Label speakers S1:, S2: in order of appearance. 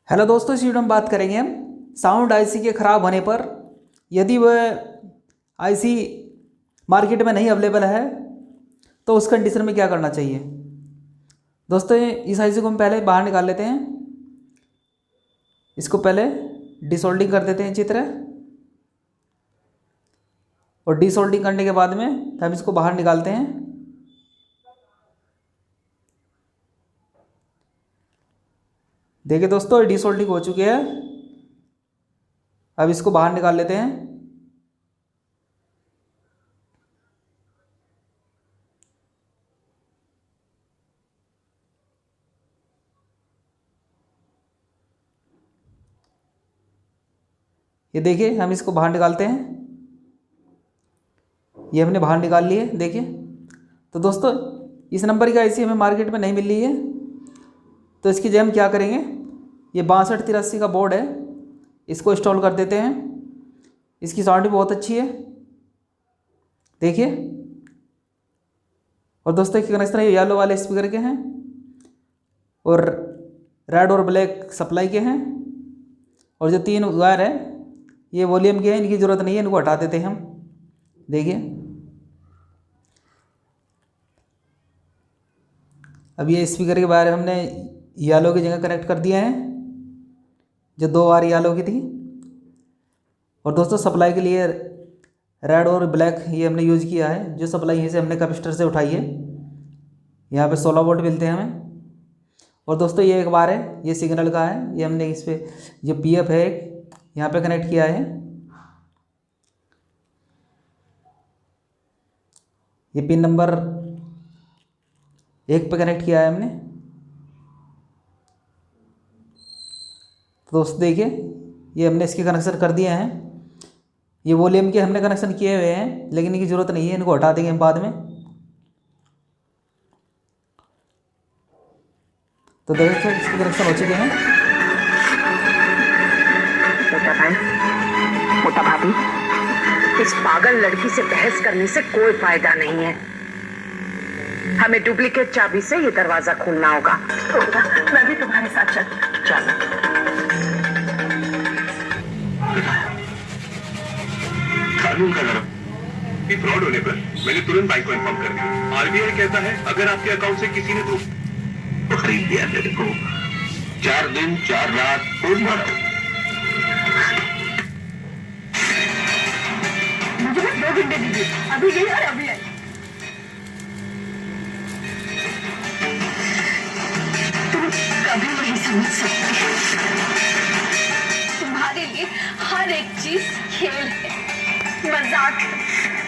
S1: Hello दोस्तों, इस video में बात करेंगे हम साउंड आईसी के ख़राब होने पर यदि वह आईसी मार्केट में नहीं अवेलेबल है तो उस कंडीशन में क्या करना चाहिए। दोस्तों, इस आईसी को हम पहले बाहर निकाल लेते हैं। इसको पहले डिसोल्डिंग कर देते हैं अच्छी तरह, और डिसोल्डिंग करने के बाद में हम इसको बाहर निकालते हैं। देखिए दोस्तों, डिसोल्डिंग हो चुकी है। अब इसको बाहर निकाल लेते हैं। ये देखिए, हम इसको बाहर निकालते हैं। ये हमने बाहर निकाल लिए। देखिए तो दोस्तों, इस नंबर की आईसी हमें मार्केट में नहीं मिल रही है, तो इसकी जगह हम क्या करेंगे, ये 6283 का बोर्ड है, इसको इंस्टॉल कर देते हैं। इसकी साउंड भी बहुत अच्छी है, देखिए। और दोस्तों, इसके कनेक्शन ये येलो वाले स्पीकर के हैं और रेड और ब्लैक सप्लाई के हैं, और जो 3 वायर है ये वॉल्यूम के हैं, इनकी ज़रूरत नहीं है, इनको हटा देते हैं हम। देखिए, अब ये स्पीकर के वायर हमने येलो की जगह कनेक्ट कर दिए हैं, जो 2 वायर येलो की थी। और दोस्तों, सप्लाई के लिए रेड और ब्लैक ये हमने यूज़ किया है, जो सप्लाई यहीं से हमने कैपेसिटर से उठाई है। यहाँ पे 16 वोल्ट मिलते हैं हमें। और दोस्तों, ये एक वायर है, ये सिग्नल का है, ये हमने इस पर जो पीएफ है यहाँ पे कनेक्ट किया है। ये पिन नंबर 1 पे कनेक्ट किया है हमने। तो दोस्तों देखिए, ये हमने इसके कनेक्शन कर दिए हैं। ये वॉल्यूम के हमने कनेक्शन किए हुए हैं, लेकिन इनकी ज़रूरत नहीं है, इनको हटा देंगे हम बाद में। तो देखिए, इसके कनेक्शन हो चुके हैं।
S2: मोटा भाभी, इस पागल लड़की से बहस करने से कोई फायदा नहीं है। हमें डुप्लीकेट चाबी से ये दरवाजा खोलना होगा। मैं भी तुम्हारे साथ चलो।
S3: कानून का तरफ कि फ्रॉड होने पर मैंने तुरंत बैंक को इन्फॉर्म कर दिया। आरबीआई कहता है, अगर आपके अकाउंट से किसी ने तो खरीद दिया मेरे को, 4 दिन 4 रात खूब मारो।
S2: मुझे 2 घंटे दीजिए, अभी गई और अभी आई। तुम कभी नहीं समझ सकते, तुम्हारे लिए हर एक चीज खेल है, मजाक है।